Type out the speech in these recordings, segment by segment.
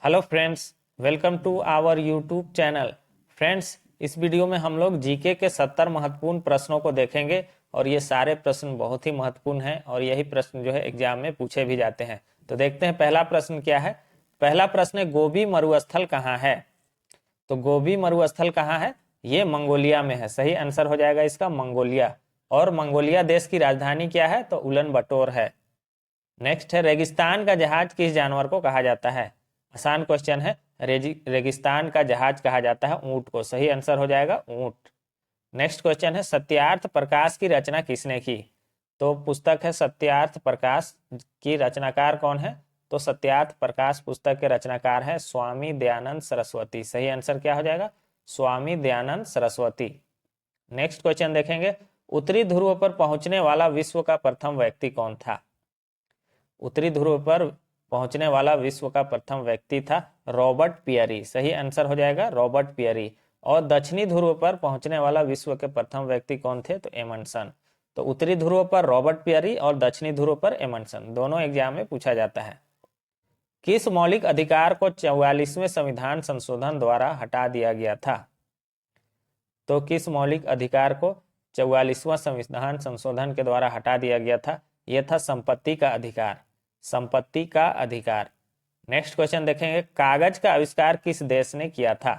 Hello friends, welcome to our YouTube channel. Friends, इस video में हम लोग जीके के 70 महत्वपूर्ण प्रश्नों को देखेंगे और ये सारे प्रश्न बहुत ही महत्वपूर्ण हैं और यही प्रश्न जो है एग्जाम में पूछे भी जाते हैं। तो देखते हैं पहला प्रश्न क्या है। पहला प्रश्न है, गोबी मरुस्थल कहाँ है? तो गोबी मरुस्थल कहाँ है? ये मंगोलिया में है। सही आंसर हो जाएगा इसका मंगोलिया। और मंगोलिया देश की राजधानी क्या है? तो उलन बटोर है। नेक्स्ट है, रेगिस्तान का जहाज किस जानवर को कहा जाता है? आसान क्वेश्चन है। रेगिस्तान का जहाज कहा जाता है ऊंट को। सही आंसर हो जाएगा ऊंट। नेक्स्ट क्वेश्चन है, सत्यार्थ प्रकाश की रचना किसने की? तो पुस्तक है सत्यार्थ प्रकाश की रचनाकार कौन है? तो सत्यार्थ प्रकाश पुस्तक के रचनाकार है स्वामी दयानंद सरस्वती। सही आंसर क्या हो जाएगा? स्वामी दयानंद सरस्वती। नेक्स्ट क्वेश्चन देखेंगे, उत्तरी ध्रुव पर पहुंचने वाला विश्व का प्रथम व्यक्ति कौन था? उत्तरी ध्रुव पर पहुंचने वाला विश्व का प्रथम व्यक्ति था रॉबर्ट पियरी। सही आंसर हो जाएगा रॉबर्ट पियरी। और दक्षिणी ध्रुव पर पहुंचने वाला विश्व के प्रथम व्यक्ति कौन थे? तो एमंडसन। तो उत्तरी ध्रुव पर रॉबर्ट पियरी और दक्षिणी ध्रुव पर एमंडसन, दोनों एग्जाम में पूछा जाता है। किस मौलिक अधिकार को 44वें संविधान संशोधन द्वारा हटा दिया गया था? तो किस मौलिक अधिकार को 44वां संविधान संशोधन के द्वारा हटा दिया गया था? यह था संपत्ति का अधिकार। संपत्ति का अधिकार। नेक्स्ट क्वेश्चन देखेंगे, कागज का आविष्कार किस देश ने किया था?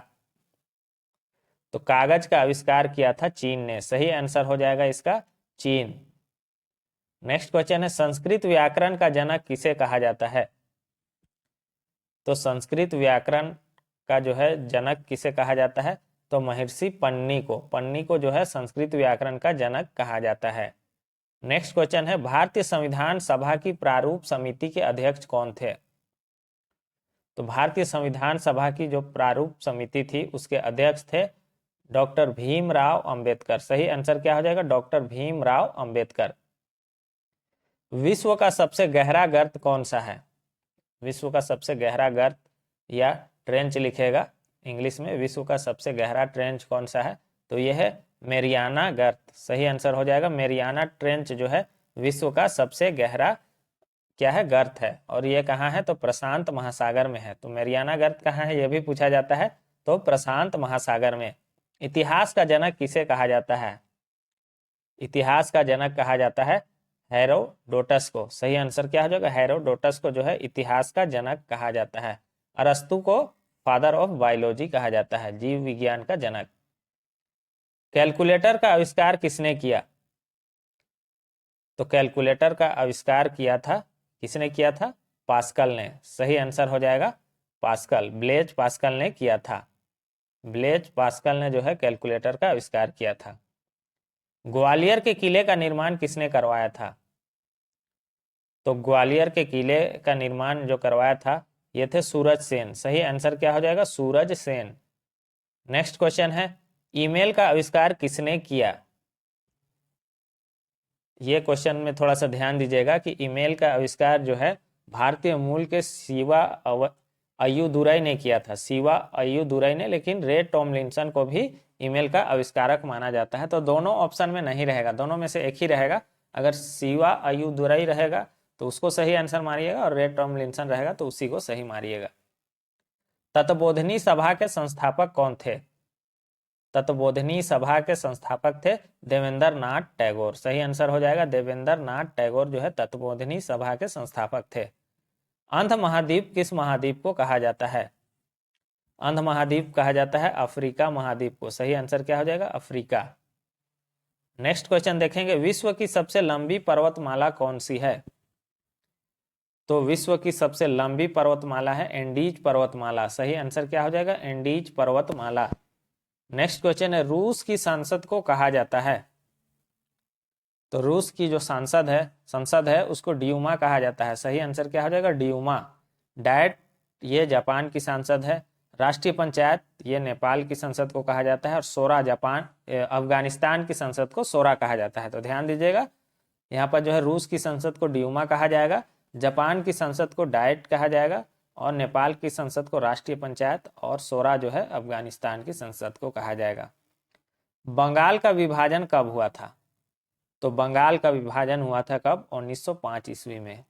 तो कागज का आविष्कार किया था चीन ने। सही आंसर हो जाएगा इसका चीन। नेक्स्ट क्वेश्चन है, संस्कृत व्याकरण का जनक किसे कहा जाता है? तो संस्कृत व्याकरण का जो है जनक किसे कहा जाता है? तो महर्षि पन्नी को। पन्नी को जो है संस्कृत व्याकरण का जनक कहा जाता है। नेक्स्ट क्वेश्चन है, भारतीय संविधान सभा की प्रारूप समिति के अध्यक्ष कौन थे? तो भारतीय संविधान सभा की जो प्रारूप समिति थी उसके अध्यक्ष थे डॉक्टर भीमराव अंबेडकर। सही आंसर क्या हो जाएगा? डॉक्टर भीमराव अंबेडकर। विश्व का सबसे गहरा गर्त कौन सा है? विश्व का सबसे गहरा गर्त या ट्रेंच लिखेगा इंग्लिश में, विश्व का सबसे गहरा ट्रेंच कौन सा है? तो यह है मेरियाना गर्त। सही आंसर हो जाएगा मेरियाना ट्रेंच जो है विश्व का सबसे गहरा क्या है? गर्त है। और ये कहाँ है? तो प्रशांत महासागर में है। तो मेरियाना गर्त कहाँ है? यह भी पूछा जाता है। तो प्रशांत महासागर में। इतिहास का जनक किसे कहा जाता है? इतिहास का जनक कहा जाता है हेरोडोटस को। सही आंसर क्या हो जाएगा? हेरोडोटस को जो है इतिहास का जनक कहा जाता है। अरस्तु को फादर ऑफ बायोलॉजी कहा जाता है, जीव विज्ञान का जनक। कैलकुलेटर का आविष्कार किसने किया? तो कैलकुलेटर का आविष्कार किया था, किसने किया था? पास्कल ने। सही आंसर हो जाएगा पास्कल। ब्लेज पास्कल ने किया था। ब्लेज पास्कल ने जो है कैलकुलेटर का आविष्कार किया था। ग्वालियर के किले का निर्माण किसने करवाया था? तो ग्वालियर के किले का निर्माण जो करवाया था ये थे सूरज सेन। सही आंसर क्या हो जाएगा? सूरज सेन। नेक्स्ट क्वेश्चन है, ईमेल का आविष्कार किसने किया? ये क्वेश्चन में थोड़ा सा ध्यान दीजिएगा कि ईमेल का आविष्कार जो है भारतीय मूल के शिवा अय्युदुरई ने किया था। शिवा अय्युदुरई ने, लेकिन रे टॉमलिंसन को भी ईमेल का आविष्कारक माना जाता है। तो दोनों ऑप्शन में नहीं रहेगा, दोनों में से एक ही रहेगा। अगर शिवा अय्युदुरई रहेगा तो उसको सही आंसर मारिएगा और रे टॉमलिंसन रहेगा तो उसी को सही मारिएगा। तत्वबोधिनी सभा के संस्थापक कौन थे? तत्वबोधिनी सभा के संस्थापक थे देवेंद्र नाथ टैगोर। सही आंसर हो जाएगा देवेंद्र नाथ टैगोर जो है तत्वबोधिनी सभा के संस्थापक थे। अंध महाद्वीप किस महाद्वीप को कहा जाता है? अंध महाद्वीप कहा जाता है अफ्रीका महाद्वीप को। सही आंसर क्या हो जाएगा? अफ्रीका। नेक्स्ट क्वेश्चन देखेंगे, विश्व की सबसे लंबी पर्वतमाला कौन सी है? तो विश्व की सबसे लंबी पर्वतमाला है एंडीज पर्वतमाला। सही आंसर क्या हो जाएगा? एंडीज पर्वतमाला। नेक्स्ट क्वेश्चन है, रूस की संसद को कहा जाता है? तो रूस की जो संसद है उसको ड्यूमा कहा जाता है। सही आंसर क्या हो जाएगा? ड्यूमा। डायट ये जापान की संसद है। राष्ट्रीय पंचायत ये नेपाल की संसद को कहा जाता है। और सोरा अफगानिस्तान की संसद को सोरा कहा जाता है। तो ध्यान दीजिएगा यहाँ पर जो है रूस की संसद को ड्यूमा कहा जाएगा, जापान की संसद को डायट कहा जाएगा और नेपाल की संसद को राष्ट्रीय पंचायत और सोरा जो है अफगानिस्तान की संसद को कहा जाएगा। बंगाल का विभाजन कब हुआ था? तो बंगाल का विभाजन हुआ था कब? 1905 ईस्वी में।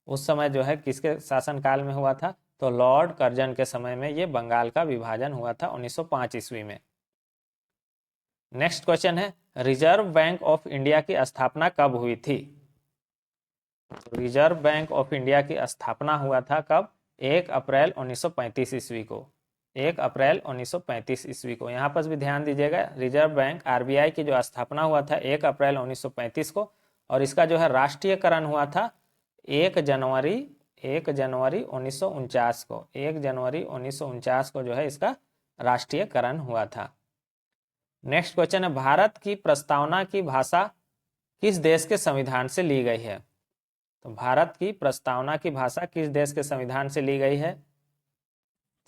उस समय जो है किसके शासनकाल में हुआ था? तो लॉर्ड कर्जन के समय में ये बंगाल का विभाजन हुआ था 1905 ईस्वी में। नेक्स्ट क्वेश्चन है, रिजर्व बैंक ऑफ इंडिया की स्थापना कब हुई थी? रिजर्व बैंक ऑफ इंडिया की स्थापना हुआ था कब? 1 अप्रैल 1935 ईस्वी को। 1 अप्रैल 1935 ईस्वी को। यहाँ पर भी ध्यान दीजिएगा, रिजर्व बैंक आरबीआई की जो स्थापना हुआ था 1 अप्रैल 1935 को, और इसका जो है राष्ट्रीयकरण हुआ था 1 जनवरी 1949 को। 1 जनवरी 1949 को जो है इसका राष्ट्रीयकरण हुआ था। नेक्स्ट क्वेश्चन है, भारत की प्रस्तावना की भाषा किस देश के संविधान से ली गई है? तो भारत की प्रस्तावना की भाषा किस देश के संविधान से ली गई है?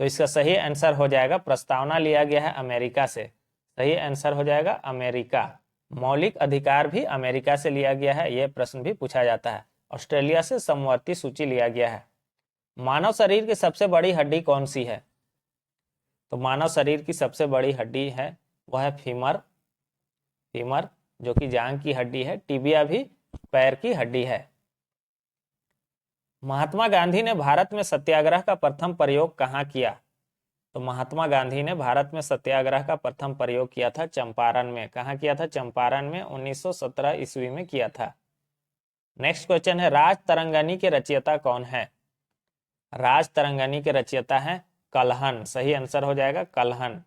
तो इसका सही आंसर हो जाएगा, प्रस्तावना लिया गया है अमेरिका से। सही आंसर हो जाएगा अमेरिका। मौलिक अधिकार भी अमेरिका से लिया गया है, यह प्रश्न भी पूछा जाता है। ऑस्ट्रेलिया से समवर्ती सूची लिया गया है। मानव शरीर की सबसे बड़ी हड्डी कौन सी है? तो मानव शरीर की सबसे बड़ी हड्डी है वह है फीमर। फीमर जो कि जांघ की हड्डी है। टिबिया भी पैर की हड्डी है। महात्मा गांधी ने भारत में सत्याग्रह का प्रथम प्रयोग कहाँ किया? तो महात्मा गांधी ने भारत में सत्याग्रह का प्रथम प्रयोग किया था चंपारण में। कहाँ किया था? चंपारण में 1917 ईस्वी में किया था। नेक्स्ट क्वेश्चन है, राज तरंगनी के रचयिता कौन है? राज तरंगनी के रचयिता है कल्हन। सही आंसर हो जाएगा कल्हन।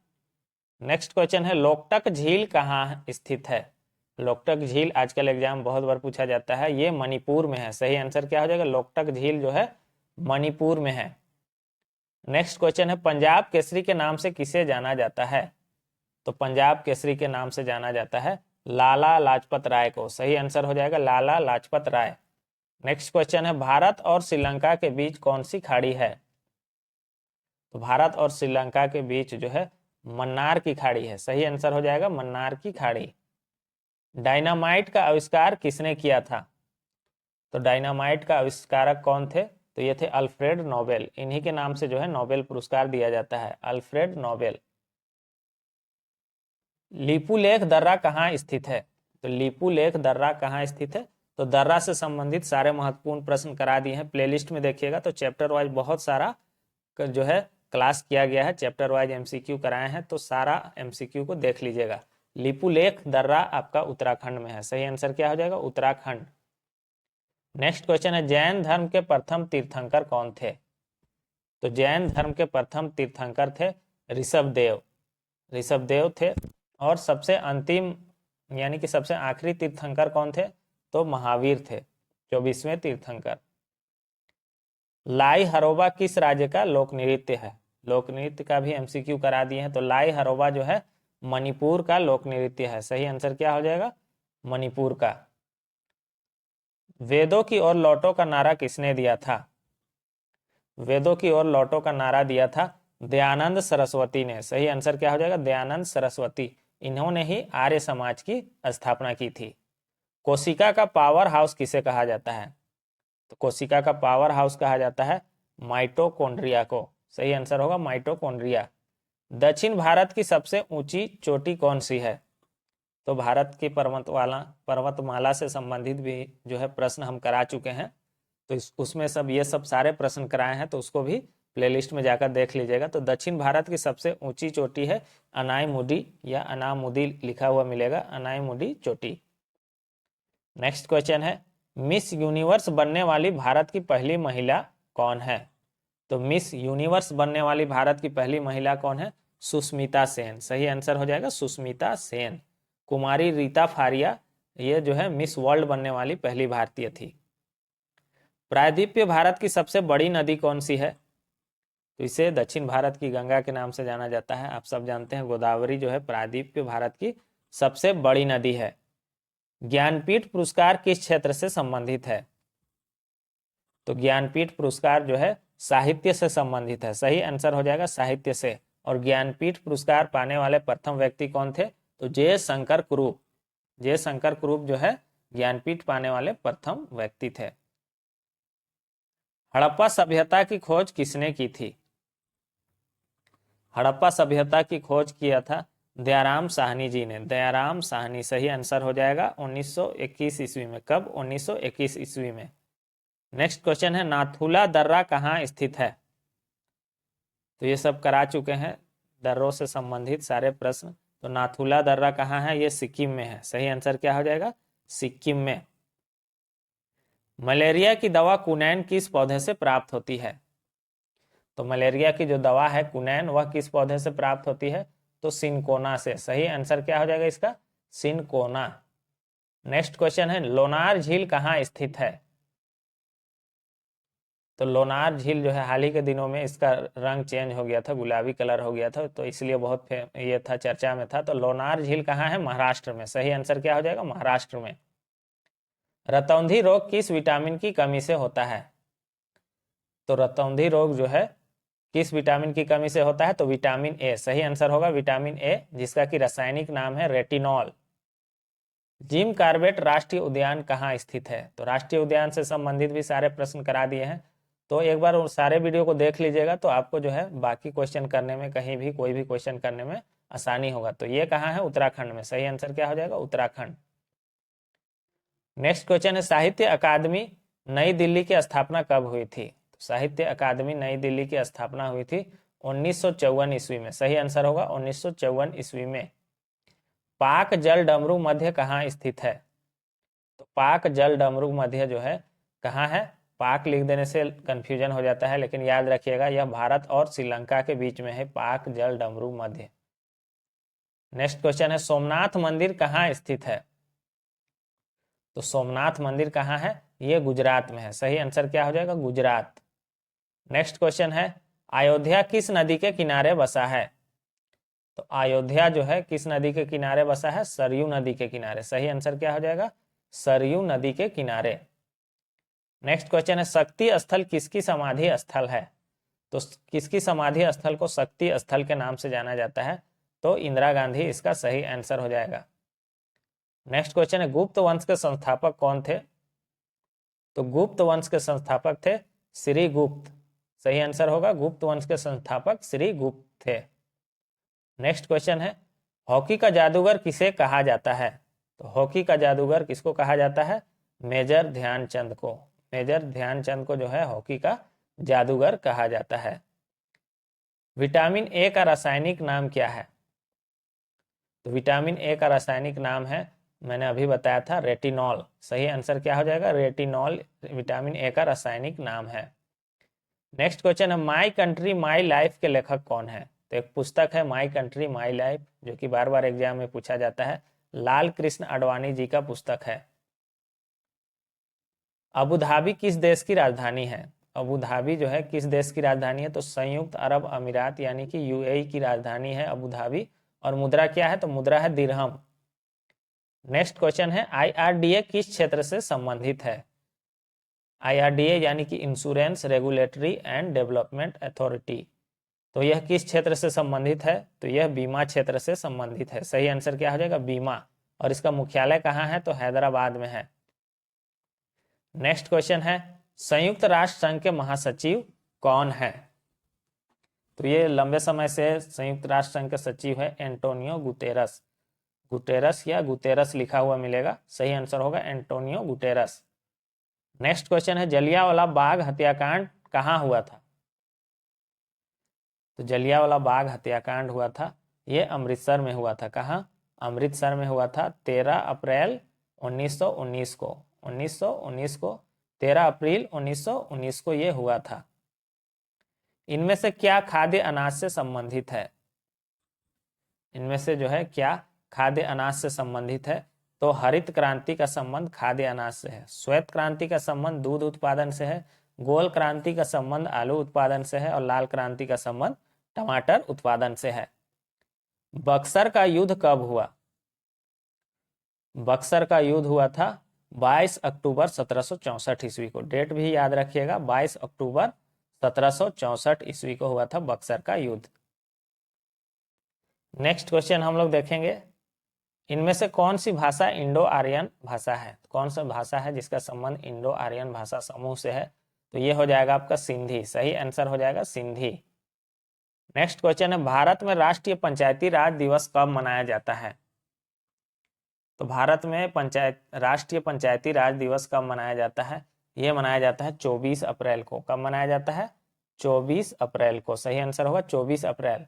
नेक्स्ट क्वेश्चन है, लोकटक झील कहाँ स्थित है? लोकटक झील आजकल एग्जाम बहुत बार पूछा जाता है, ये मणिपुर में है। सही आंसर क्या हो जाएगा? लोकटक झील जो है मणिपुर में है। नेक्स्ट क्वेश्चन है, पंजाब केसरी के नाम से किसे जाना जाता है? तो पंजाब केसरी के नाम से जाना जाता है लाला लाजपत राय को। सही आंसर हो जाएगा लाला लाजपत राय। नेक्स्ट क्वेश्चन है, भारत और श्रीलंका के बीच कौन सी खाड़ी है? तो भारत और श्रीलंका के बीच जो है मन्नार की खाड़ी है। सही आंसर हो जाएगा मन्नार की खाड़ी। डायनामाइट का आविष्कार किसने किया था? तो डायनामाइट का आविष्कारक कौन थे? तो ये थे अल्फ्रेड नोबेल। इन्हीं के नाम से जो है नोबेल पुरस्कार दिया जाता है, अल्फ्रेड नोबेल। लिपुलेख दर्रा कहाँ स्थित है? तो लिपुलेख दर्रा कहाँ स्थित है? तो दर्रा से संबंधित सारे महत्वपूर्ण प्रश्न करा दिए हैं। प्लेलिस्ट में देखिएगा तो चैप्टर वाइज बहुत सारा जो है क्लास किया गया है, चैप्टर वाइज एमसीक्यू कराए हैं, तो सारा एमसीक्यू को देख लीजिएगा। लिपुलेख दर्रा आपका उत्तराखंड में है। सही आंसर क्या हो जाएगा? उत्तराखंड। नेक्स्ट क्वेश्चन है, जैन धर्म के प्रथम तीर्थंकर कौन थे? तो जैन धर्म के प्रथम तीर्थंकर थे ऋषभदेव। ऋषभदेव थे। और सबसे अंतिम यानी कि सबसे आखिरी तीर्थंकर कौन थे? तो महावीर थे, 24वें तीर्थंकर। लाई हरोबा किस राज्य का लोक नृत्य है? लोक नृत्य का भी एमसीक्यू करा दिए हैं। तो लाई हरोबा जो है मणिपुर का लोक नृत्य है। सही आंसर क्या हो जाएगा? मणिपुर का। वेदों की ओर लौटो का नारा किसने दिया था? वेदों की ओर लौटो का नारा दिया था दयानंद सरस्वती ने। सही आंसर क्या हो जाएगा? दयानंद सरस्वती। इन्होंने ही आर्य समाज की स्थापना की थी। कोशिका का पावर हाउस किसे कहा जाता है? तो कोशिका का पावर हाउस कहा जाता है माइटोकॉन्ड्रिया को। सही आंसर होगा माइटोकॉन्ड्रिया। दक्षिण भारत की सबसे ऊंची चोटी कौन सी है? तो भारत की पर्वतमाला से संबंधित भी जो है प्रश्न हम करा चुके हैं, तो उसमें सब ये सब सारे प्रश्न कराए हैं, तो उसको भी प्लेलिस्ट में जाकर देख लीजिएगा। तो दक्षिण भारत की सबसे ऊंची चोटी है अनायमुडी या अनामुदी लिखा हुआ मिलेगा, अनायमुडी चोटी। नेक्स्ट क्वेश्चन है, मिस यूनिवर्स बनने वाली भारत की पहली महिला कौन है? तो मिस यूनिवर्स बनने वाली भारत की पहली महिला कौन है? सुष्मिता सेन। सही आंसर हो जाएगा सुष्मिता सेन। कुमारी रीता फारिया ये जो है मिस वर्ल्ड बनने वाली पहली भारतीय थी। प्रायद्वीपीय भारत की सबसे बड़ी नदी कौन सी है? तो इसे दक्षिण भारत की गंगा के नाम से जाना जाता है। आप सब जानते हैं गोदावरी जो है प्रायद्वीपीय भारत की सबसे बड़ी नदी है। ज्ञानपीठ पुरस्कार किस क्षेत्र से संबंधित है? तो ज्ञानपीठ पुरस्कार जो है साहित्य से संबंधित है। सही आंसर हो जाएगा साहित्य से। और ज्ञानपीठ पुरस्कार पाने वाले प्रथम व्यक्ति कौन थे? तो जयशंकर कुरूप। जयशंकर कुरूप जो है ज्ञानपीठ पाने वाले प्रथम व्यक्ति थे। हड़प्पा सभ्यता की खोज किसने की थी? हड़प्पा सभ्यता की खोज किया था दयाराम साहनी जी ने। दयाराम साहनी। सही आंसर हो जाएगा 1921 ईस्वी में। कब? 1921 ईस्वी में। नेक्स्ट क्वेश्चन है, नाथुला दर्रा कहाँ स्थित है? तो ये सब करा चुके हैं दर्रों से संबंधित सारे प्रश्न। तो नाथुला दर्रा कहाँ है? ये सिक्किम में है। सही आंसर क्या हो जाएगा? सिक्किम में। मलेरिया की दवा कुनैन किस पौधे से प्राप्त होती है? तो मलेरिया की जो दवा है कुनैन, वह किस पौधे से प्राप्त होती है? तो सिनकोना से। सही आंसर क्या हो जाएगा इसका? सिनकोना। नेक्स्ट क्वेश्चन है, लोनार झील कहाँ स्थित है? तो लोनार झील जो है हाल ही के दिनों में इसका रंग चेंज हो गया था, गुलाबी कलर हो गया था, तो इसलिए बहुत ये था, चर्चा में था। तो लोनार झील कहाँ है? महाराष्ट्र में। सही आंसर क्या हो जाएगा? महाराष्ट्र में। रतौंधी रोग किस विटामिन की कमी से होता है? तो रतौंधी रोग जो है किस विटामिन की कमी से होता है? तो विटामिन ए। सही आंसर होगा विटामिन ए, जिसका कि रासायनिक नाम है रेटिनॉल। जिम कार्बेट राष्ट्रीय उद्यान कहाँ स्थित है? तो राष्ट्रीय उद्यान से संबंधित भी सारे प्रश्न करा दिए हैं, तो एक बार उस सारे वीडियो को देख लीजिएगा, तो आपको जो है बाकी क्वेश्चन करने में, कहीं भी कोई भी क्वेश्चन करने में आसानी होगा। तो ये कहाँ है? उत्तराखंड में। सही आंसर क्या हो जाएगा? उत्तराखंड। नेक्स्ट क्वेश्चन है, साहित्य अकादमी नई दिल्ली की स्थापना कब हुई थी? तो साहित्य अकादमी नई दिल्ली की स्थापना हुई थी 1954 ईस्वी में। सही आंसर होगा 1954 ईस्वी में। पाक जल डमरू मध्य कहाँ स्थित है? तो पाक जल डमरू मध्य जो है कहाँ है? पाक लिख देने से कंफ्यूजन हो जाता है, लेकिन याद रखिएगा यह भारत और श्रीलंका के बीच में है, पाक जल डमरू मध्य। नेक्स्ट क्वेश्चन है, सोमनाथ मंदिर कहाँ स्थित है? तो सोमनाथ मंदिर कहाँ है? ये गुजरात में है। सही आंसर क्या हो जाएगा? गुजरात। नेक्स्ट क्वेश्चन है, अयोध्या किस नदी के किनारे बसा है? तो अयोध्या जो है किस नदी के किनारे बसा है? सरयू नदी के किनारे। सही आंसर क्या हो जाएगा? सरयू नदी के किनारे। नेक्स्ट क्वेश्चन है, शक्ति स्थल किसकी समाधि स्थल है? तो किसकी समाधि स्थल को शक्ति स्थल के नाम से जाना जाता है? तो इंदिरा गांधी इसका सही आंसर हो जाएगा। नेक्स्ट क्वेश्चन है, गुप्त वंश के संस्थापक कौन थे? तो गुप्त वंश के संस्थापक थे श्री गुप्त। सही आंसर होगा गुप्त वंश के संस्थापक श्री गुप्त थे। नेक्स्ट क्वेश्चन है, हॉकी का जादूगर किसे कहा जाता है? तो हॉकी का जादूगर किसको कहा जाता है? मेजर ध्यानचंद को। मेजर ध्यानचंद को जो है हॉकी का जादूगर कहा जाता है। विटामिन ए का रासायनिक नाम क्या है? तो विटामिन ए का रासायनिक नाम है, मैंने अभी बताया था, रेटिनॉल। सही आंसर क्या हो जाएगा? रेटिनॉल विटामिन ए का रासायनिक नाम है। नेक्स्ट क्वेश्चन है, माई कंट्री माई लाइफ के लेखक कौन है? तो एक पुस्तक है माई कंट्री माई लाइफ, जो कि बार बार एग्जाम में पूछा जाता है, लाल कृष्ण आडवाणी जी का पुस्तक है। अबू धाबी किस देश की राजधानी है? अबू धाबी जो है किस देश की राजधानी है? तो संयुक्त अरब अमीरात यानी कि यूएई की राजधानी है अबू धाबी। और मुद्रा क्या है? तो मुद्रा है दिरहम। नेक्स्ट क्वेश्चन है, आईआरडीए किस क्षेत्र से संबंधित है? आईआरडीए यानी कि insurance regulatory and development authority. तो यह किस क्षेत्र से संबंधित है? तो यह बीमा क्षेत्र से संबंधित है। सही आंसर क्या हो जाएगा? बीमा। और इसका मुख्यालय कहाँ है? तो हैदराबाद में है। नेक्स्ट क्वेश्चन है, संयुक्त राष्ट्र संघ के महासचिव कौन है? तो ये लंबे समय से संयुक्त राष्ट्र संघ के सचिव है एंटोनियो गुतेरस। गुटेरस या गुतेरस लिखा हुआ मिलेगा। सही आंसर होगा एंटोनियो गुटेरस। नेक्स्ट क्वेश्चन है, जलियांवाला बाग हत्याकांड कहाँ हुआ था? तो जलियांवाला बाग हत्याकांड हुआ था, ये अमृतसर में हुआ था। कहाँ? अमृतसर में हुआ था 13 अप्रैल 1919 को। 1919 को 13 अप्रैल 1919 को ये हुआ था। इनमें से क्या खाद्य अनाज से संबंधित है? इनमें से जो है क्या खाद्य अनाज से संबंधित है? तो हरित क्रांति का संबंध खाद्य अनाज से है, श्वेत क्रांति का संबंध दूध उत्पादन से है, गोल क्रांति का संबंध आलू उत्पादन से है, और लाल क्रांति का संबंध टमाटर उत्पादन से है। बक्सर का युद्ध कब हुआ? बक्सर का युद्ध हुआ था 22 अक्टूबर 1764 ईस्वी को। डेट भी याद रखिएगा, 22 अक्टूबर 1764 ईस्वी को हुआ था बक्सर का युद्ध। नेक्स्ट क्वेश्चन हम लोग देखेंगे, इनमें से कौन सी भाषा इंडो आर्यन भाषा है? कौन सा भाषा है जिसका संबंध इंडो आर्यन भाषा समूह से है? तो ये हो जाएगा आपका सिंधी। सही आंसर हो जाएगा सिंधी। नेक्स्ट क्वेश्चन है, भारत में राष्ट्रीय पंचायती राज दिवस कब मनाया जाता है? तो भारत में राष्ट्रीय पंचायती राज दिवस कब मनाया जाता है? ये मनाया जाता है 24 अप्रैल को। कब मनाया जाता है? 24 अप्रैल को, सही आंसर होगा 24 अप्रैल।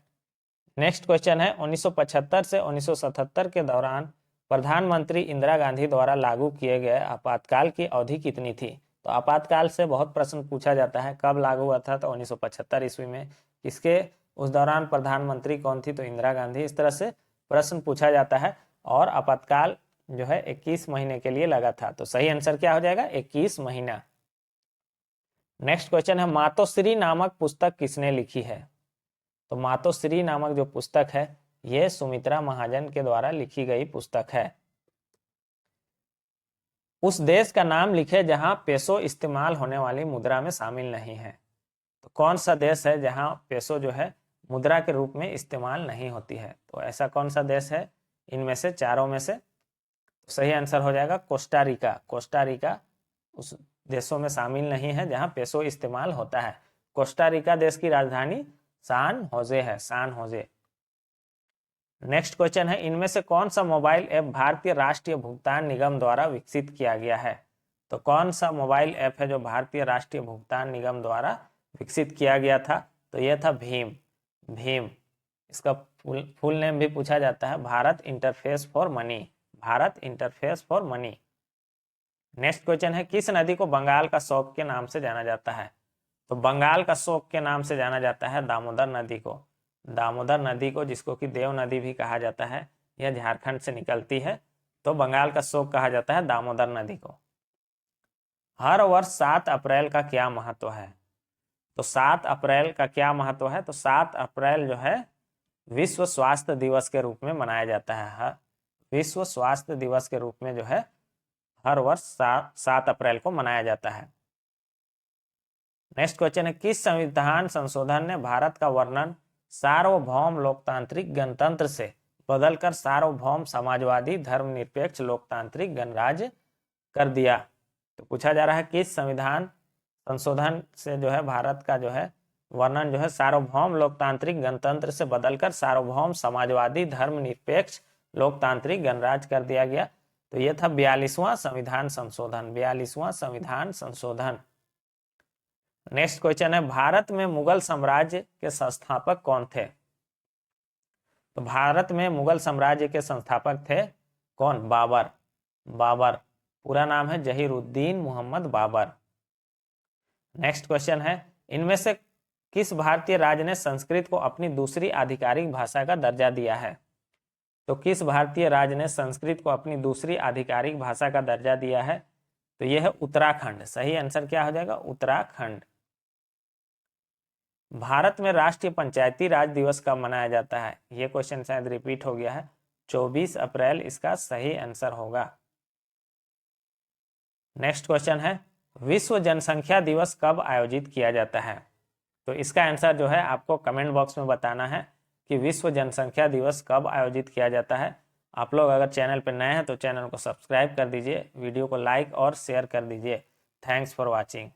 नेक्स्ट क्वेश्चन है 1975 से 1977 के दौरान प्रधानमंत्री इंदिरा गांधी द्वारा लागू किए गए आपातकाल की अवधि कितनी थी। तो आपातकाल से बहुत प्रश्न पूछा जाता है, कब लागू हुआ था, तो 1975 ईस्वी में। किसके, उस दौरान प्रधानमंत्री कौन थी, तो इंदिरा गांधी। इस तरह से प्रश्न पूछा जाता है। और आपातकाल जो है 21 महीने के लिए लगा था, तो सही आंसर क्या हो जाएगा, 21 महीना। नेक्स्ट क्वेश्चन है मातोश्री नामक पुस्तक किसने लिखी है। तो मातोश्री नामक जो पुस्तक है यह सुमित्रा महाजन के द्वारा लिखी गई पुस्तक है। उस देश का नाम लिखे जहां पेसो इस्तेमाल होने वाली मुद्रा में शामिल नहीं है। तो कौन सा देश है जहां पेसो जो है मुद्रा के रूप में इस्तेमाल नहीं होती है। तो ऐसा कौन सा देश है इनमें से, चारों में से। तो सही आंसर हो जाएगा कोस्टा रिका। कोस्टा रिका उस देशों में शामिल नहीं है जहां पेसो इस्तेमाल होता है। कोस्टा रिका देश की राजधानी सान होजे है, सान होजे। नेक्स्ट क्वेश्चन है इनमें से कौन सा मोबाइल ऐप भारतीय राष्ट्रीय भुगतान निगम द्वारा विकसित किया गया है। तो कौन सा मोबाइल ऐप है जो भारतीय राष्ट्रीय भुगतान निगम द्वारा विकसित किया गया था। तो यह था भीम। भीम, इसका फुल नेम भी पूछा जाता है, Bharat interface for money. Bharat interface for money. Next question है किस नदी को बंगाल का शौक के नाम से जाना जाता है। तो बंगाल का शौक के नाम से जाना जाता है दामोदर नदी को। दामोदर नदी को, जिसको कि देव नदी भी कहा जाता है, यह झारखंड से निकलती है, तो बंगाल का शौक कहा जाता है दामोदर नदी को। हर वर्ष 7 अप्रैल का क्या महत्व है। तो 7 अप्रैल का क्या महत्व है। तो 7 अप्रैल जो है विश्व स्वास्थ्य दिवस के रूप में मनाया जाता है। विश्व स्वास्थ्य दिवस के रूप में जो है हर वर्ष 7 अप्रैल को मनाया जाता है। नेक्स्ट क्वेश्चन है किस संविधान संशोधन ने भारत का वर्णन सार्वभौम लोकतांत्रिक गणतंत्र से बदलकर सार्वभौम समाजवादी धर्मनिरपेक्ष लोकतांत्रिक गणराज्य कर दिया। तो पूछा जा रहा है किस संविधान संशोधन से जो है भारत का जो है वर्णन जो है सार्वभौम लोकतांत्रिक गणतंत्र से बदलकर सार्वभौम समाजवादी धर्मनिरपेक्ष लोकतांत्रिक गणराज्य कर दिया गया। तो यह था 42वां संविधान संशोधन। 42वां संविधान संशोधन। नेक्स्ट क्वेश्चन है भारत में मुगल साम्राज्य के संस्थापक कौन थे। तो भारत में मुगल साम्राज्य के संस्थापक थे कौन, बाबर। बाबर, पूरा नाम है जहीरुद्दीन मोहम्मद बाबर। नेक्स्ट क्वेश्चन है इनमें से किस भारतीय राज्य ने संस्कृत को अपनी दूसरी आधिकारिक भाषा का दर्जा दिया है। तो किस भारतीय राज्य ने संस्कृत को अपनी दूसरी आधिकारिक भाषा का दर्जा दिया है। तो यह है उत्तराखंड। सही आंसर क्या हो जाएगा, उत्तराखंड। भारत में राष्ट्रीय पंचायती राज दिवस कब मनाया जाता है। यह क्वेश्चन शायद रिपीट हो गया है, 24 अप्रैल इसका सही आंसर होगा। नेक्स्ट क्वेश्चन है विश्व जनसंख्या दिवस कब आयोजित किया जाता है। तो इसका आंसर जो है आपको कमेंट बॉक्स में बताना है कि विश्व जनसंख्या दिवस कब आयोजित किया जाता है। आप लोग अगर चैनल पर नए हैं तो चैनल को सब्सक्राइब कर दीजिए, वीडियो को लाइक और शेयर कर दीजिए। Thanks for watching.